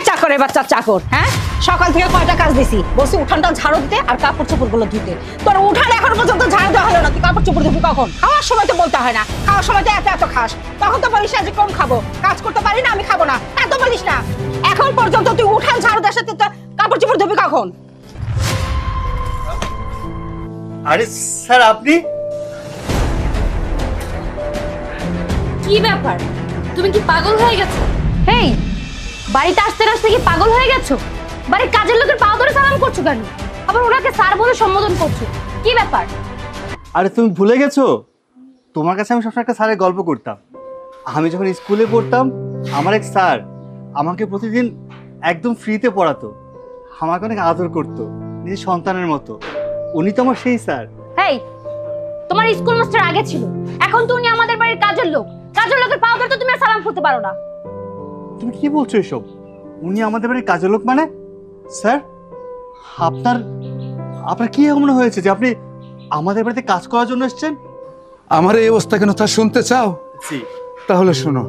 চাকরের বাচ্চা চাকর, হ্যাঁ? সকাল থেকে কয়টা কাজ দিছি, বলছি উঠানটা ঝাড়ু দিতে আর কাপড় চোপড় গুলো ধুতে। তোর উঠান এখন পর্যন্ত ঝাড়ু দেওয়া হলো না, তুই কাপড় চোপড় ধুবি কখন? খাওয়ার সময় তো বলতে হয় না, খাওয়ার সময় তো এত এত খাস, তখন তো বলিস না যে কম খাবো, কাজ করতে পারি না আমি খাবো না, এত বলিস না। এখন পর্যন্ত তুই উঠান ঝাড়ু দেওয়ার সাথে কাপড় চোপড় ধুবি কখন? আরে স্যার আপনি কি ব্যাপার, তুমি কি পাগল হয়ে গেছো? হেই, বাড়িতে আসতে আসতে কি পাগল হয়ে গেছো? বাড়ির কাজের লোকের পা ধরে সালাম করছো কেন? আবার ওনাকে স্যার বলে সম্বোধন করছো, কি ব্যাপার? আরে তুমি ভুলে গেছো, তোমার কাছে আমি সবসময় একটা স্যারের গল্প করতাম। আমি যখন স্কুলে পড়তাম আমার এক স্যার আমাকে প্রতিদিন একদম ফ্রিতে পড়াতো, আমাকে অনেক আদর করতো নিজের সন্তানের মতো। উনি তো আমার সেই স্যার। হেই, তোমার স্কুল মাস্টার আগে ছিল, এখন তো উনি আমাদের বাড়ির কাজের লোক। কাজের লোকের পা ধরে তো তুমি আর সালাম করতে পারো না। তুমি কি বলছো এসব? উনি আমাদের বাড়ির কাজের লোক মানে? স্যার আপনার আপনার কি এমন হয়েছে যে আপনি আমাদের বাড়িতে কাজ করার জন্য এসেছেন? আমার এই অবস্থা কেন তা শুনতে চাও? জি। তাহলে শোনো।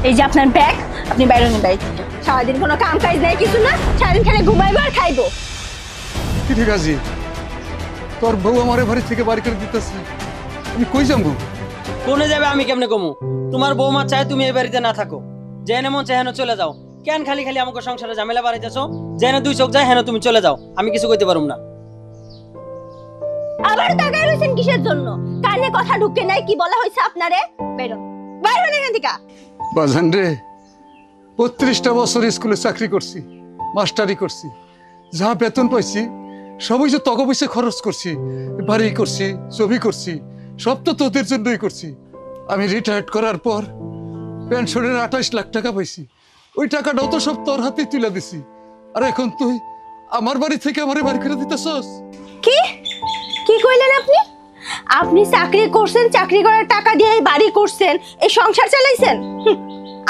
এই যে আপনার ব্যাগ, আপনি বাইরে নিন বাড়ি থেকে। সারাদিন কোনো কাম কাজ নেই, কিছু না, সারাদিন খালি ঘুমাইবো আর খাইবো। ঠিক আছে, তোর বউ আমার বাড়ি থেকে বাড়ি করে দিতেছে, আমি কই যাবো? কোনে যাবে আমি কেমনে কমু? তোমার বৌমা চায় তুমি এই বাড়িতে না থাকো, যেন মন চায় হেন চলে যাও। কেন খালি খালি আমাকে সংসারে ঝামেলা বাড়াইতেছো? যেন দুই চোখ যায় হেন তুমি চলে যাও, আমি কিছু কইতে পারুম না। আবার তাকায় রইছেন কিসের জন্য? কানে কথা ঢুকে নাই, কি বলা হয়েছে আপনারে? বেরো বাইরে এখান থেকে। বাজান রে, ৩৫টা বছর স্কুলে চাকরি করছি, মাস্টারি করছি, যা বেতন পাইছি সবই যে টাকা পয়সা খরচ করছি, বাড়ি করছি, ছবি করছি, সব তো তোদের জন্যই করছি। আমি রিটায়ার্ড করার পর পেনশনের ২৮ লাখ টাকা পাইছি, ওই টাকাটাও তো সব তোর হাতে তুলে দিছি। আর এখন তুই আমার বাড়ি থেকে আমারে বাড়ি করে দিতেছস? কি কি কইলেন আপনি? আপনি চাকরি করছেন, চাকরি করার টাকা দিয়ে এই বাড়ি করছেন, এই সংসার চালাইছেন?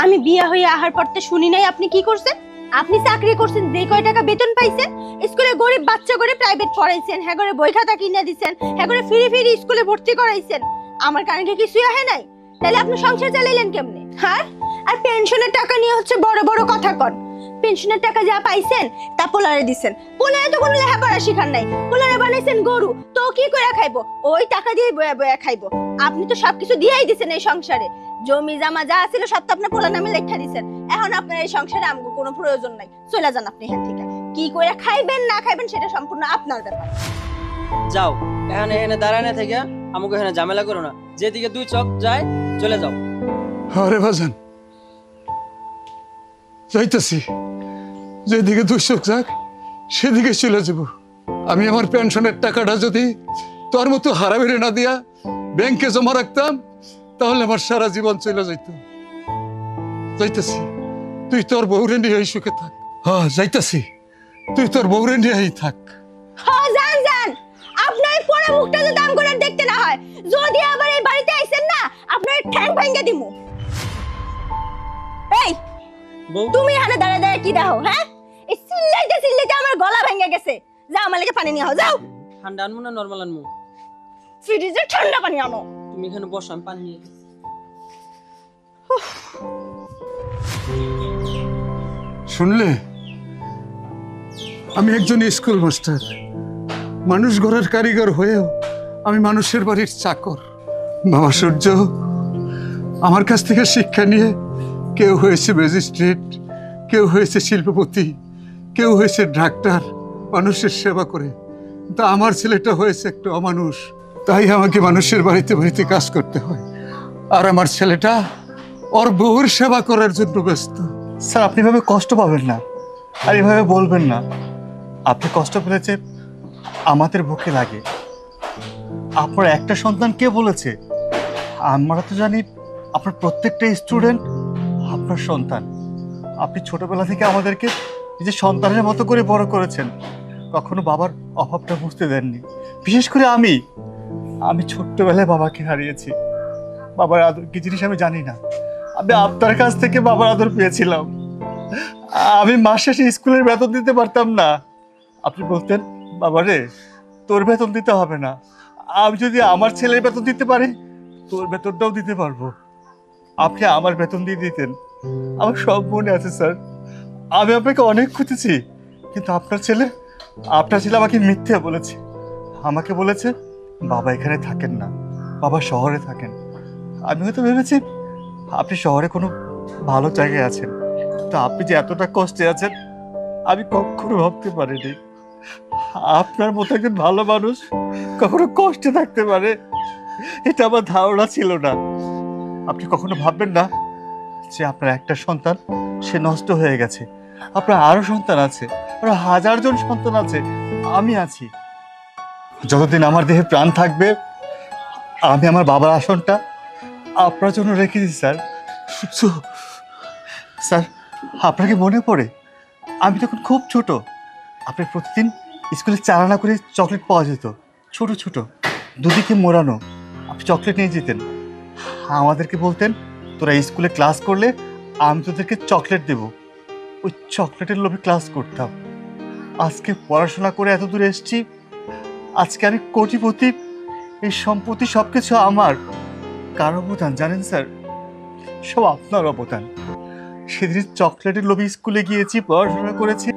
আমি বিয়ে হয়ে আহার পরতে শুনি নাই আপনি কি করছেন। আপনি চাকরি করছেন, যে কয় টাকা বেতন পাইছেন, স্কুলে গরিব বাচ্চা করে প্রাইভেট পড়াইছেন, হ্যাঁ করে বই খাতা কিনে দিচ্ছেন, হ্যাঁ করে ফিরি ফিরি স্কুলে ভর্তি করাইছেন। আমার কানে কিছুই আহে নাই, তাহলে আপনি সংসার চালাইলেন কেমনে? হ্যাঁ, আর পেনশনের টাকা নিয়ে হচ্ছে বড় বড় কথা কন। পেনশনের টাকা যা পাইছেন তা পোলারে দিছেন, পোলারে তো কোনো লেখাপড়া শিখার নাই, পোলারে বানাইছেন গরু, তো কি করে খাইবো? ওই টাকা দিয়ে বয়া বয়া খাইবো। আপনি তো সবকিছু দিয়েই দিছেন এই সংসারে, জমি জামা যা ছিল সব তো আপনার পোলা নামে লেখা দিছেন। এখন আপনার এই সংসারে আমগো কোনো প্রয়োজন নাই, চলে যান আপনি এখান থেকে। কি করে খাইবেন না খাইবেন সেটা সম্পূর্ণ আপনার ব্যাপার। যাও, এখানে এখানে দাঁড়ায় না থেকে আমাকে এখানে ঝামেলা করো না, যেদিকে দুই চোখ যায় চলে যাও। আরে বাজান, যাইতেছি, যেদিকে দুই চোখ যাক সেদিকে চলে যাব। আমি আমার পেনশনের টাকাটা যদি তোর মতো হারাবেড়ে না দিয়া ব্যাংকে জমা রাখতাম, তাহলে আমার সারা জীবন চলে যাইত। যাইতেছি, তুই তোর বউরে নিয়ে সুখে থাক। হ্যাঁ যাইতেছি, তুই তোর বউরে নিয়েই থাক। হ্যাঁ যান যান, আপনার পরে মুখটা তো দাম করে দেখতে না হয়। যদি আবার এই বাড়িতে আইছেন না, আপনার ঠ্যাং ভাঙা দিমু। এই বউ, তুমি এখানে দাঁড়ায় দাঁড়ায় কি দেখো? হ্যাঁ, এই চিল্লাইতে চিল্লাইতে আমার গলা ভেঙে গেছে। যাও আমার লাগে পানি নিয়ে আও, যাও। ঠান্ডা আনবো না নরমাল আনবো? ফ্রিজে ঠান্ডা পানি আনো। তুমি এখানে বসো, আমি পানি নিয়ে আসি। শুনলে, আমি একজন স্কুল মাস্টার, মানুষ গড়ার কারিগর হয়েও আমি মানুষের বাড়ির চাকর। বাবা সূর্য আমার কাছ থেকে শিক্ষা নিয়ে কেউ হয়েছে ম্যাজিস্ট্রেট, কেউ হয়েছে শিল্পপতি, কেউ হয়েছে ডাক্তার, মানুষের সেবা করে। তা আমার ছেলেটা হয়েছে একটা অমানুষ, তাই আমাকে মানুষের বাড়িতে বাড়িতে কাজ করতে হয়। আর আমার ছেলেটা ওর বউর সেবা করার জন্য ব্যস্ত। স্যার আপনি এভাবে কষ্ট পাবেন না, আর এভাবে বলবেন না। আপনি কষ্ট পেলেছে আমাদের বুকে লাগে। আপনার একটা সন্তান কে বলেছে? আমরা তো জানি আপনার প্রত্যেকটা স্টুডেন্ট আপনার সন্তান। আপনি ছোটবেলা থেকে আমাদেরকে নিজের সন্তানের মতো করে বড় করেছেন, কখনো বাবার অভাবটা বুঝতে দেননি। বিশেষ করে আমি ছোট্টবেলায় বাবাকে হারিয়েছি। বাবার আদর কি জিনিস আমি জানি না। আমি আপনার কাছ থেকে বাবার আদর পেয়েছিলাম। আমি মাস শেষে স্কুলের বেতন দিতে পারতাম না। আপনি বলতেন, বাবারে তোর বেতন দিতে হবে না, আমি যদি আমার ছেলের বেতন দিতে পারি তোর বেতনটাও দিতে পারবো। আপনি আমার বেতন দিয়ে দিতেন। আমার সব মনে আছে স্যার, আমি আপনাকে অনেক খুঁজেছি, কিন্তু আপনার ছেলে আমাকে মিথ্যে বলেছে। আমাকে বলেছে বাবা এখানে থাকেন না, বাবা শহরে থাকেন। আমি হয়তো ভেবেছি আপনি শহরে কোনো ভালো জায়গায় আছেন, তো আপনি যে এতটা কষ্টে আছেন আমি কখনো ভাবতে পারিনি। আপনার মতো একজন ভালো মানুষ কখনো কষ্টে থাকতে পারে এটা আমার ধারণা ছিল না। আপনি কখনো ভাববেন না যে আপনার একটা সন্তান সে নষ্ট হয়ে গেছে, আপনার আরো সন্তান আছে, আরো 1000 জন সন্তান আছে, আমি আছি। যতদিন আমার দেহে প্রাণ থাকবে আমি আমার বাবার আসনটা আপনার জন্য রেখেছি স্যার। স্যার, আপনাকে মনে পড়ে আমি তখন খুব ছোট, আপনি প্রতিদিন স্কুলে চালানা করে চকলেট পাওয়া যেত, ছোট ছোট দুদিকে মোড়ানো। আপনি চকলেট নিয়ে যেতেন, আমাদেরকে বলতেন তোরা স্কুলে ক্লাস করলে আমি তোদেরকে চকলেট দেব। ওই চকলেটের লোভে ক্লাস করতাম। আজকে পড়াশোনা করে এত দূরে এসেছি, আজকে আমি কোটিপতি, এই সম্পত্তি সব কিছু আমার। কার অবদান জানেন স্যার? সব আপনার অবদান। সেদিন চকলেটের লোভে স্কুলে গিয়েছি, পড়াশোনা করেছি,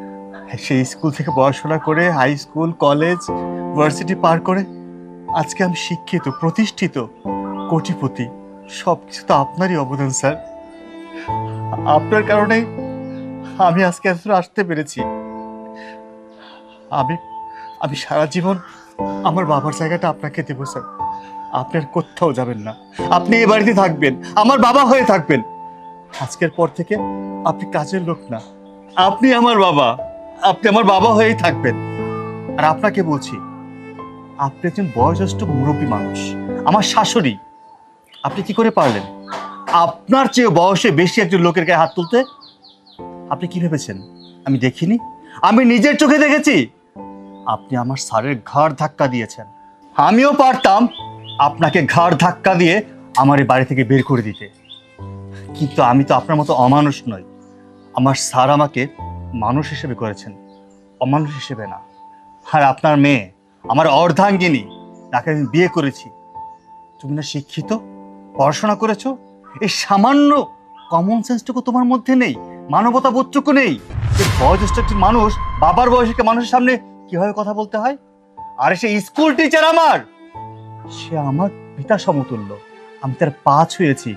সেই স্কুল থেকে পড়াশোনা করে হাই স্কুল, কলেজ, ইউনিভার্সিটি পার করে আজকে আমি শিক্ষিত, প্রতিষ্ঠিত, কোটিপতি। সব কিছু তো আপনারই অবদান স্যার। আপনার কারণেই আমি আজকে এতদূর আসতে পেরেছি। আমি সারা জীবন আমার বাবার জায়গাটা আপনাকে দেবো স্যার। আপনি আর কোথাও যাবেন না, আপনি এ বাড়িতে থাকবেন, আমার বাবা হয়ে থাকবেন। আজকের পর থেকে আপনি কাজের লোক না, আপনি আমার বাবা, আপনি আমার বাবা হয়েই থাকবেন। আর আপনাকে বলছি, আপনি একজন বয়োজ্যেষ্ঠ মুরব্বী মানুষ, আমার শাশুড়ি। আপনি কি করে পারলেন আপনার চেয়ে বয়সে বেশি একজন লোকের গায়ে হাত তুলতে? আপনি কি ভেবেছেন আমি দেখিনি? আমি নিজের চোখে দেখেছি। আপনি আমার স্যারের ঘাড় ধাক্কা দিয়েছেন। আমিও পারতাম আপনাকে ঘাড় ধাক্কা দিয়ে আমার এই বাড়ি থেকে বের করে দিতে, কিন্তু আমি তো আপনার মতো অমানুষ নই। আমার স্যার আমাকে মানুষ হিসেবে করেছেন, অমানুষ হিসেবে না। আর আপনার মেয়ে আমার অর্ধাঙ্গিনী, তাকে আমি বিয়ে করেছি। তুমি না শিক্ষিত, পড়াশোনা করেছো, এই সামান্য কমন সেন্সটুকু তোমার মধ্যে নেই, মানবতা বোধটুকু নেই। বয়োজ্যেষ্ঠ একটি মানুষ বাবার বয়সী মানুষের সামনে কিভাবে কথা বলতে হয়? আরে সে স্কুল টিচার আমার, সে আমার পিতা সমতুল্য। আমি তার পা ছুঁয়েছি,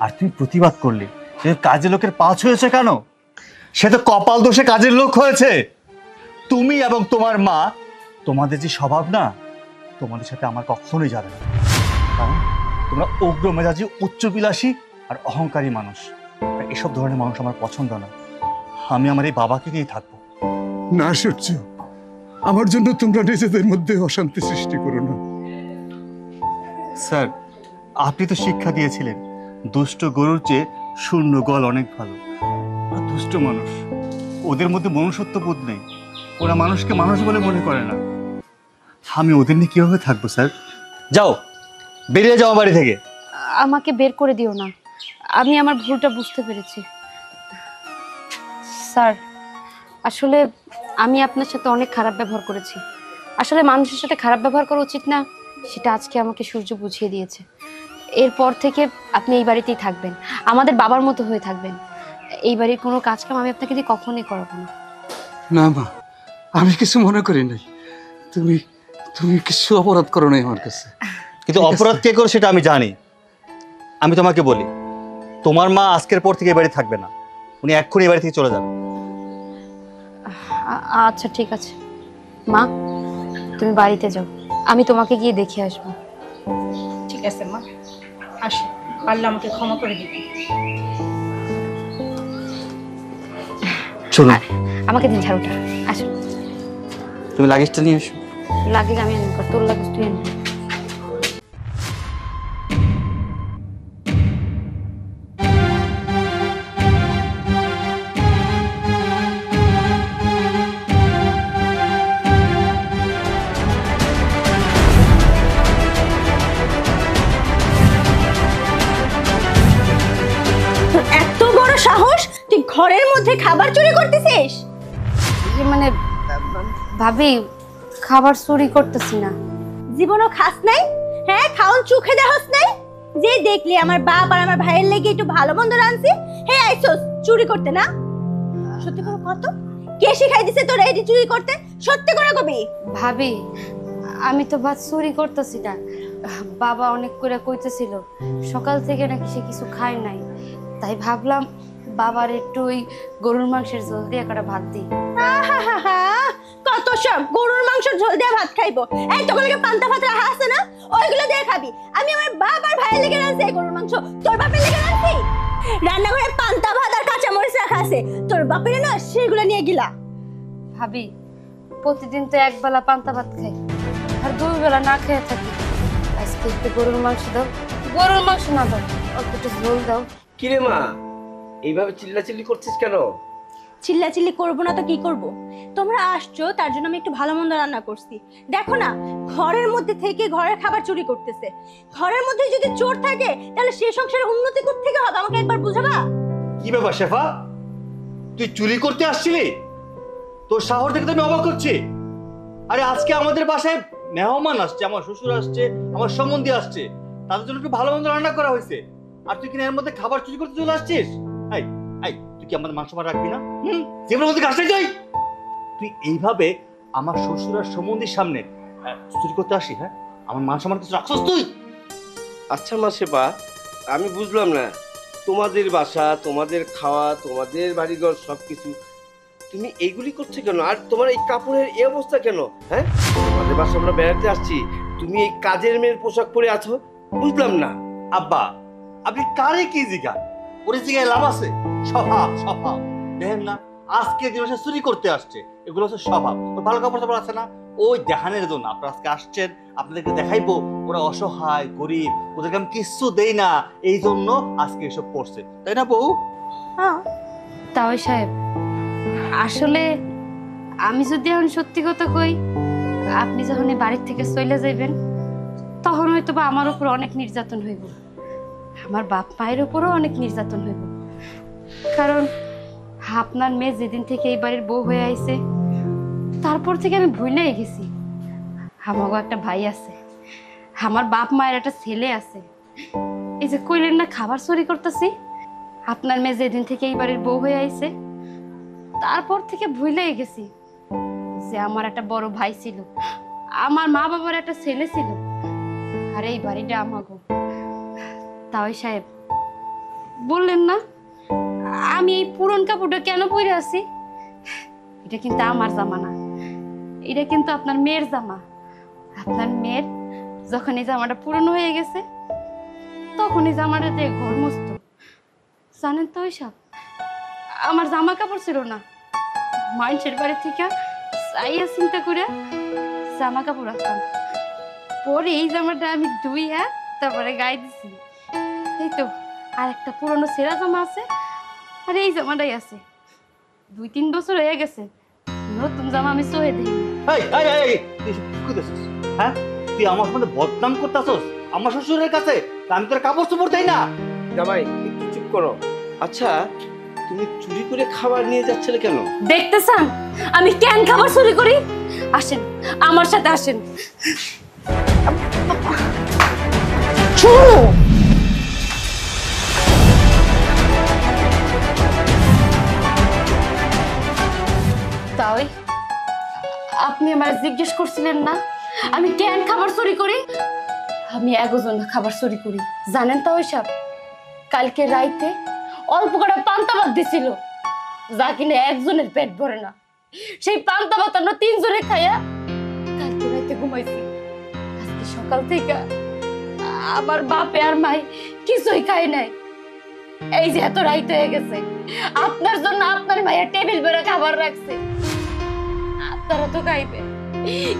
আর তুমি প্রতিবাদ করলে যে কাজের লোকের পা ছুঁয়েছে কেন? সে তো কপাল দোষে কাজের লোক হয়েছে। তুমি এবং তোমার মা, তোমাদের যে স্বভাব না, তোমাদের সাথে আমার কখনোই যাবে না। কারণ তোমরা উগ্র মেজাজি, উচ্চবিলাসী আর অহংকারী মানুষ। আর এসব ধরনের মানুষ আমার পছন্দ না। আমি আমার এই বাবাকে নিয়েই থাকবো। না সূর্য, আমার জন্য তোমরা নিজেদের মধ্যে অশান্তি সৃষ্টি করো না। স্যার, আপনি তো শিক্ষা দিয়েছিলেন দুষ্ট গরুর চেয়ে শূন্য গল অনেক ভালো। ওরা দুষ্ট মানুষ, ওদের মধ্যে মনুষ্যত্ব বোধ নেই, ওরা মানুষকে মানুষ বলে মনে করে না। আমি ওদের নিয়ে কিভাবে থাকবো স্যার? যাও, বেরিয়ে যাও বাড়ি থেকে। আমাকে বের করে দিও না, আমি আমার ভুলটা বুঝতে পেরেছি। স্যার, আসলে আমি আপনার সাথে অনেক খারাপ ব্যবহার করেছি। আসলে মানুষের সাথে খারাপ ব্যবহার করা উচিত না, সেটা আজকে আমাকে সূর্য বুঝিয়ে দিয়েছে। এরপর থেকে আপনি এই বাড়িতেই থাকবেন, আমাদের বাবার মতো হয়ে থাকবেন। এই বাড়ির কোনো কাজকাম আমি আপনাকে দিয়ে কখনোই করাবো না। না মা, আমি কিছু মনে করি নাই। তুমি তুমি কিছু অপরাধ করো নাই আমার কাছে। কিন্তু অপরাধ কে করে সেটা আমি জানি। আমি তোমাকে বলি, তোমার মা আজকের পর থেকে এই বাড়ি থাকবে না, উনি এক্ষুনি এই বাড়ি থেকে চলে যাবে। আচ্ছা ঠিক আছে মা, তুমি বাড়িতে যাও, আমি তোমাকে গিয়ে দেখে আসবো। ঠিক আছে মা, আসি, পারলে আমাকে ক্ষমা করে দিবি। চলো, আমাকে দিন ঝাড়ুটা। আসো, তুমি লাগেজটা নিয়ে এসো। লাগেজ আমি আনবো, তোর লাগেজ তুই আনবি। তোর এত বড় সাহস, তুই ঘরের মধ্যে খাবার চুরি করতেছিস? মানে ভাবি, খাবার চুরি করতেছি না। জীবনও খাস নাই? হ্যাঁ, খাওন চোখে দেহস নাই? যে দেখলি আমার বাপ আর আমার ভাইয়ের লেগে একটু ভালো মন্দ রাঁধছি, হে আইসোস চুরি করতে না? সত্যি করে কত কে শিখাই দিছে তোরা এটি চুরি করতে? সত্যি করে কবি। ভাবি, আমি তো ভাত চুরি করতেছি না। বাবা অনেক করে কইতেছিল সকাল থেকে নাকি সে কিছু খায় নাই, তাই ভাবলাম বাবার একটু ওই গরুর মাংসের ঝোল দিয়ে একটা ভাত দিই। আহাহাহা, কত সব গরুর মাংসের ঝোল দিয়ে ভাত খাইবো? এই তোগুলোকে পান্তা ভাত রাখা আছে না, ওইগুলো দিয়ে খাবি। আমি আমার বাপ আর ভাইয়ের লেগে রাঁধছি এই গরুর মাংস, তোর বাপের লেগে রাঁধছি? রান্নাঘরে পান্তা ভাত আর কাঁচা মরিচ রাখা আছে, তোর বাপের না সেগুলো নিয়ে গিলা। ভাবি, প্রতিদিন তো একবেলা পান্তা ভাত খাই আর 2 বেলা না খেয়ে থাকি। আজকে একটু গরুর মাংস দাও। গরুর মাংস না দাও, অল্প একটু ঝোল দাও। কিরে মা, এইভাবে চিল্লাচিল্লি করছিস কেন? চিল্লাচিল্লি করবো না তো কি করব? তোমরা আসছো তার জন্য আমি একটু ভালো মন্দ রান্না করছি। দেখো না, ঘরের মধ্যে থেকে ঘরের খাবার চুরি করতেছে। ঘরের মধ্যে যদি চোর থাকে তাহলে সে সংসারের উন্নতি কোত্থেকে হবে? আমাকে একবার বুঝাবা? কি ব্যাপার শেফা, তুই চুরি করতে আসছিলি? তোর সাহস দেখে তো আমি অবাক করছি। আরে আজকে আমাদের বাসায় মেহমান আসছে, আমার শ্বশুর আসছে, আমার সম্বন্ধী আসছে, তাদের জন্য একটু ভালো মন্দ রান্না করা হয়েছে, আর তুই কিনা এর মধ্যে খাবার চুরি করতে চলে আসছিস? এই এই, তুই কি আমাদের মান সম্মান রাখবি না? যেগুলোর মধ্যে গাছটাই যাই, তুই এইভাবে আমার শ্বশুর আর সম্বন্ধীর সামনে চুরি করতে আসি? হ্যাঁ, আমার মান সম্মান কিছু রাখছস তুই? আচ্ছা মা শেফা, আমি বুঝলাম না, তোমাদের বাসা, তোমাদের খাওয়া, তোমাদের বাড়িঘর সবকিছু, তুমি এইগুলি করছো কেন? আর তোমার এই কাপড়ের এই অবস্থা কেন? হ্যাঁ, তোমাদের বাসা আমরা বেড়াতে আসছি, তুমি এই কাজের মেয়ের পোশাক পরে আছো, বুঝলাম না। আব্বা, আপনি কারে কি জিগা? ওরে জিগায় লাভ আছে? স্বভাব স্বভাব দেখেন না, আজকে দিন সে চুরি করতে আসছে, এগুলো হচ্ছে স্বভাব। ওর ভালো কাপড় চাপড় আছে না, ওই দেখানোর জন্য আপনারা আজকে আসছেন, আপনাদেরকে দেখাইবো ওরা অসহায় গরিব, ওদেরকে আমি কিচ্ছু দেই না, এই জন্য আজকে এসব করছে, তাই না বউ? হ্যাঁ, তাও সাহেব, আসলে আমি যদি এখন সত্যি কথা কই, আপনি যখন এই বাড়ির থেকে চলে যাইবেন তখন হয়তো বা আমার উপর অনেক নির্যাতন হইব, আমার বাপ মায়ের উপরও অনেক নির্যাতন হইব। কারণ আপনার মেয়ে যেদিন থেকে এই বাড়ির বউ হয়ে আইছে তারপর থেকে আমি ভুলেই গেছি আমারও একটা ভাই আছে, আমার বাপ মায়ের একটা ছেলে আছে। এই যে কইলেন না খাবার চুরি করতেছি, আপনার মেয়ে যেদিন থেকে এই বাড়ির বউ হয়ে আইছে তারপর থেকে ভুলেই গেছি যে আমার একটা বড় ভাই ছিল, আমার মা বাবার একটা ছেলে ছিল, আর এই বাড়িটা আমাগো। তাই সাহেব, বললেন না আমি এই পুরন কাপড়টা কেন পরে আছি? এটা কিন্তু আমার জামা না, এটা কিন্তু আপনার মেয়ের জামা। আপনার মেয়ের যখন এই জামাটা পুরনো হয়ে গেছে তখন এই জামাটা দিয়ে ঘর মুছত। জানেন তো ওইসব আমার জামা কাপড় ছিল না, মানুষের বাড়ি থেকে চাইয়া চিন্তা করে জামা কাপড় রাখতাম, পরে এই জামাটা আমি ধুইয়া তারপরে গায়ে দিছি। এই তো আর একটা পুরনো ছেঁড়া জামা আছে, আর এই জামাটাই আছে, 2-3 বছর হয়ে গেছে, নতুন জামা আমি সহে দিই। এই এই এই, তুই কি করতেছিস? হ্যাঁ, তুই আমার সামনে বদনাম করতেছস আমার শ্বশুরের কাছে? আমি তোর কাপড় চোপড় দেই না? জামাই একটু চুপ করো। আচ্ছা, তুমি চুরি করে খাবার নিয়ে যাচ্ছিলে কেন? দেখতে চান আমি কেন খাবার চুরি করি? আসেন আমার সাথে আসেন। তাই আপনি আমার জিজ্ঞেস করছিলেন না আমি কেন খাবার চুরি করি? আমি একজন খাবার চুরি করি, জানেন তো ওইসব? কালকে রাইতে অল্প করে পান্তা ভাত দিছিল, যা কিনে একজনের পেট ভরে না, সেই পান্তা ভাত আমরা 3 জনে খাইয়া কালকে রাইতে ঘুমাইছি। আজকে সকাল থেকে আমার বাপে আর মাই কিছুই খাই নাই। এই যে এত রাইত হয়ে গেছে, আপনার জন্য আপনার মায়ের টেবিল বেড়ে খাবার রাখছে, আপনারা তো খাইবে,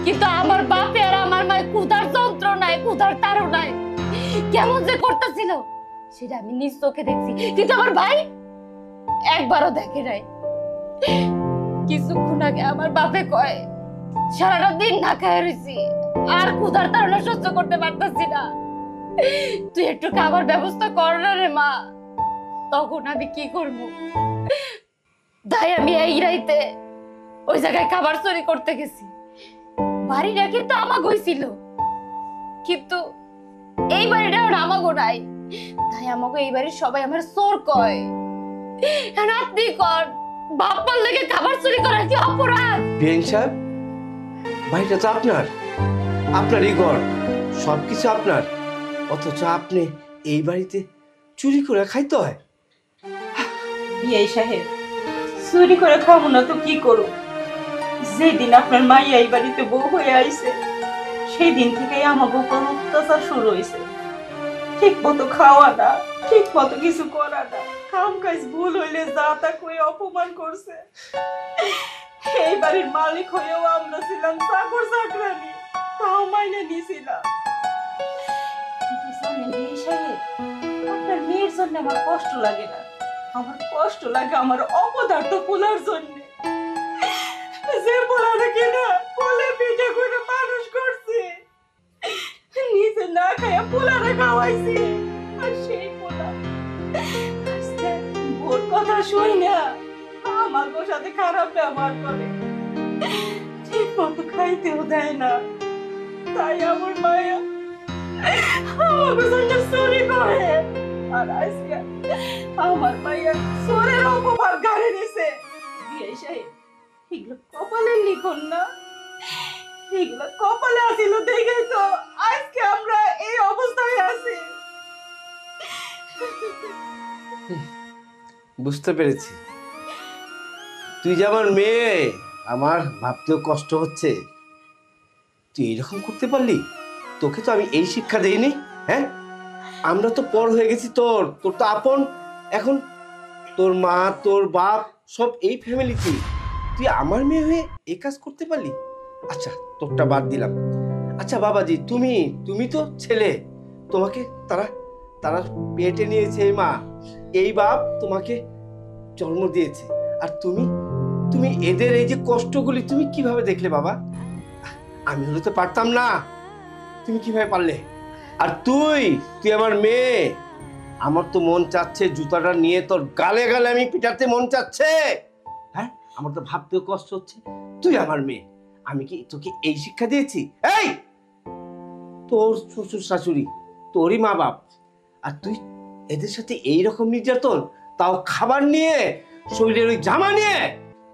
কিন্তু আমার বাপে আর আমার মায়ের ক্ষুধার যন্ত্রণায়, ক্ষুধার তাড়নায় কেমন যে করতেছিল সেটা আমি নিজ চোখে দেখছি, কিন্তু আমার ভাই একবারও দেখে নাই। কিছুক্ষণ আগে আমার বাপে কয় সারাটা দিন না খায় রয়েছি, আর ক্ষুধার তাড়না সহ্য করতে পারতেছি না, তুই একটু খাবার ব্যবস্থা কর না রে মা। তখন আমি কি করব? তাই আমি এই রাইতে ওই জায়গায় খাবার চুরি করতে গেছি। বাড়িটা কিন্তু আমাকে হয়েছিল, কিন্তু এই বাড়িটা আমাকে নাই, তাই আমাকে এই বাড়ির সবাই আমার চোর কয়। এখন আপনি কর, বাপ্পার লেগে খাবার চুরি করা কি অপরাধ? বিআইন সাহেব, বাড়িটা তো আপনার, আপনারই ঘর, সবকিছু আপনার, অথচ আপনি এই বাড়িতে চুরি করে খাইতে হয়। বিআই সাহেব, চুরি করে খাবো না তো কি করব? যেদিন আপনার মাইয়া এই বাড়িতে বউ হয়ে আইছে, সেই দিন থেকেই আমাকে উপর অত্যাচার শুরু হয়েছে। ঠিক মতো খাওয়া না, ঠিক মতো কিছু করা না, কাম কাজ ভুল হইলে যা তা কই অপমান করছে। এই বাড়ির মালিক হয়েও আমরা ছিলাম চাকর চাকরানি, তাও মাইনে নিয়েছিলাম। কিন্তু জানেন বিআই সাহেব, আপনার মেয়ের জন্য আমার কষ্ট লাগে না, আমার কষ্ট লাগে আমার অপদার্থ পোলার জন্য। যে পোলাটা কিনা কোলে পিঠে করে মানুষ করছে, নিজে না খাইয়া পোলারে খাওয়াইছে, আর সেই পোলা আজকে ভোর কথা শুই না আমার সাথে খারাপ ব্যবহার করে, ঠিক মতো খাইতেও দেয় না। তাই আমার মায়া আমাকে জন্য চুরি করে, আর আজকে আমার মাইয়া চোরের অপমান গাড়ি নিছে। বিআই সাহেব, এগুলো কপালের লিখন না, এগুলো কপালে আসিল দেখেই তো আজকে আমরা এই অবস্থায় আছি। বুঝতে পেরেছি, তুই যে আমার মেয়ে, আমার ভাবতেও কষ্ট হচ্ছে। তুই এরকম করতে পারলি? তোকে তো আমি এই শিক্ষা দেইনি। হ্যাঁ, আমরা তো পর হয়ে গেছি, তোর তোর তো আপন। এখন তোর মা, তোর বাপ সব এই ফ্যামিলিতে, তুই আমার মেয়ে হয়ে এই কাজ করতে পারলি? আচ্ছা, তোরটা বাদ দিলাম। আচ্ছা বাবাজি, তুমি তুমি তো ছেলে, তোমাকে তারা তারা পেটে নিয়েছে এই মা, এই বাপ তোমাকে জন্ম দিয়েছে, আর তুমি তুমি এদের এই যে কষ্টগুলি তুমি কিভাবে দেখলে বাবা? আমি হলে তো পারতাম না, তুমি কিভাবে পারলে? আর তুই তুই আমার মেয়ে, আমার তো মন চাচ্ছে জুতাটা নিয়ে তোর গালে গালে আমি পিটাতে মন চাচ্ছে। হ্যাঁ, আমার তো ভাবতেও কষ্ট হচ্ছে। তুই আমার মেয়ে, আমি কি তোকে এই শিক্ষা দিয়েছি? এই তোর শ্বশুর শাশুড়ি, তোরই মা বাপ, আর তুই এদের সাথে এইরকম নির্যাতন, তাও খাবার নিয়ে, শরীরের ওই জামা নিয়ে।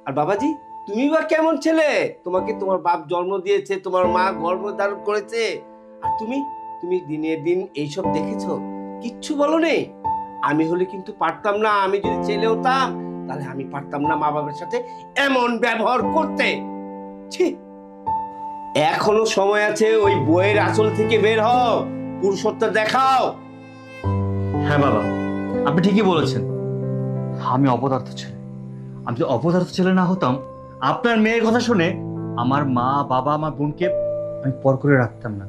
আর বাবাজি, তুমি বা কেমন ছেলে? তোমাকে তোমার বাপ জন্ম দিয়েছে, তোমার মা গর্ভধারণ করেছে, আর তুমি তুমি দিনে দিন এইসব দেখেছো, কিচ্ছু বলো নেই। আমি হলে কিন্তু পারতাম না, আমি যদি ছেলে হতাম তাহলে আমি পারতাম না মা বাবার সাথে এমন ব্যবহার করতে। ছি, এখনো সময় আছে, ওই বইয়ের আসল থেকে বের হও, পুরুষত্ব দেখাও। হ্যাঁ বাবা, আপনি ঠিকই বলেছেন, আমি অপদার্থ ছেলে। আমি যদি অপদার্থ ছেলে না হতাম, আপনার মেয়ের কথা শুনে আমার মা, বাবা, আমার বোনকে আমি পর করে রাখতাম না।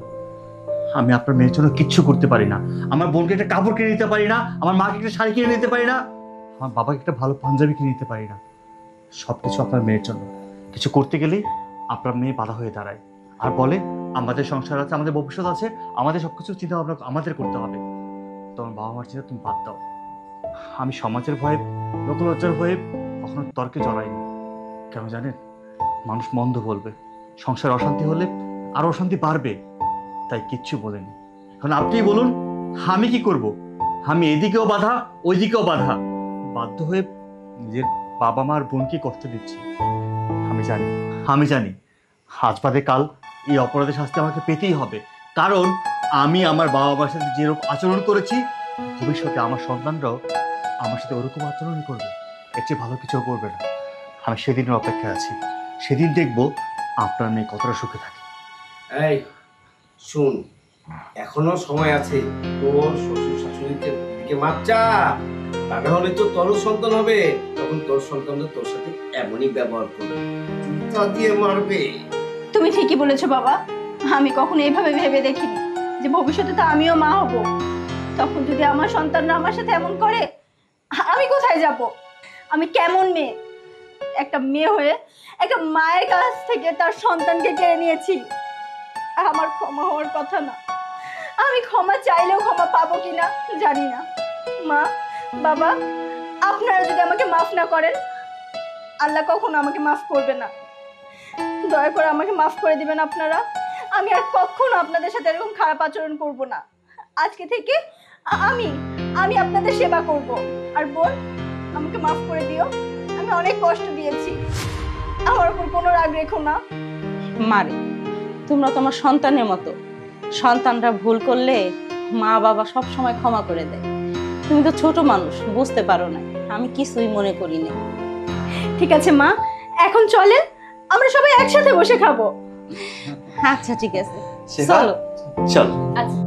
আমি আপনার মেয়ের জন্য কিচ্ছু করতে পারি না, আমার বোনকে একটা কাপড় কিনে দিতে পারি না, আমার মাকে একটা শাড়ি কিনে দিতে পারি না, আমার বাবাকে একটা ভালো পাঞ্জাবি কিনে দিতে পারি না। সবকিছু আপনার মেয়ের জন্য। কিছু করতে গেলেই আপনার মেয়ে বাধা হয়ে দাঁড়ায়, আর বলে আমাদের সংসার আছে, আমাদের ভবিষ্যৎ আছে, আমাদের সবকিছু চিন্তা ভাবনা আমাদের করতে হবে। তোমার বাবা মার চিন্তা তুমি বাদ দাও। আমি সমাজের ভয়ে, লোকলজ্জার ভয়ে কখনো তর্কে জড়াইনি। কেন জানেন? মানুষ মন্দ বলবে, সংসার অশান্তি হলে আরো অশান্তি বাড়বে, তাই কিচ্ছু বলেনি। এখন আপনিই বলুন, আমি কি করব? আমি এদিকেও বাধা, ওইদিকেও বাধা, বাধ্য হয়ে নিজের বাবা মার বোনকে কষ্ট দিচ্ছি। আমি জানি আজ বাদে কাল এই অপরাধের শাস্তি আমাকে পেতেই হবে, কারণ আমি আমার বাবা মার সাথে যেরকম আচরণ করেছি, ভবিষ্যতে আমার সন্তানরাও আমার সাথে ওরকম আচরণই করবে, এর চেয়ে ভালো কিছু করবে না। আমি সেদিনের অপেক্ষায় আছি, সেদিন দেখবো আপনার মেয়ে কতটা সুখে থাকে। এই শুন, এখনো সময় আছে, তোর শ্বশুর শাশুড়িকে দিকে মাপ চা, তা না হলে তো তোর সন্তান হবে, তখন তোর সন্তানরা তোর সাথে এমনই ব্যবহার করবে, জুতা দিয়ে মারবে। তুমি ঠিকই বলেছো বাবা, আমি কখনো এইভাবে ভেবে দেখিনি যে ভবিষ্যতে তো আমিও মা হব। তখন যদি আমার সন্তানরা আমার সাথে এমন করে, আমি কোথায় যাব? আমি কেমন মেয়ে? একটা মেয়ে হয়ে একটা মায়ের কাছ থেকে তার সন্তানকে কেড়ে নিয়েছি। আমার ক্ষমা হওয়ার কথা না। আমি ক্ষমা চাইলেও ক্ষমা পাবো কিনা জানি না। মা, বাবা, আপনারা যদি আমাকে মাফ না করেন, আল্লাহ কখনো আমাকে মাফ করবে না। দয়া করে আমাকে মাফ করে দিবেন আপনারা। আমি আর কখনো আপনাদের সাথে এরকম খারাপ আচরণ করব না। আজকে থেকে আমি আমি আপনাদের সেবা করব। আর বোন, আমাকে মাফ করে দিও, আমি অনেক কষ্ট দিয়েছি, আমার উপর কোনো রাগ রেখো না। মারে, তোমরা তোমার সন্তানের মতো, সন্তানরা ভুল করলে মা বাবা সব সময় ক্ষমা করে দেয়। তুমি তো ছোট মানুষ, বুঝতে পারো না, আমি কিছুই মনে করি না। ঠিক আছে মা, এখন চলেন, আমরা সবাই একসাথে বসে খাবো। আচ্ছা ঠিক আছে, শেফা, চলো। চল। আচ্ছা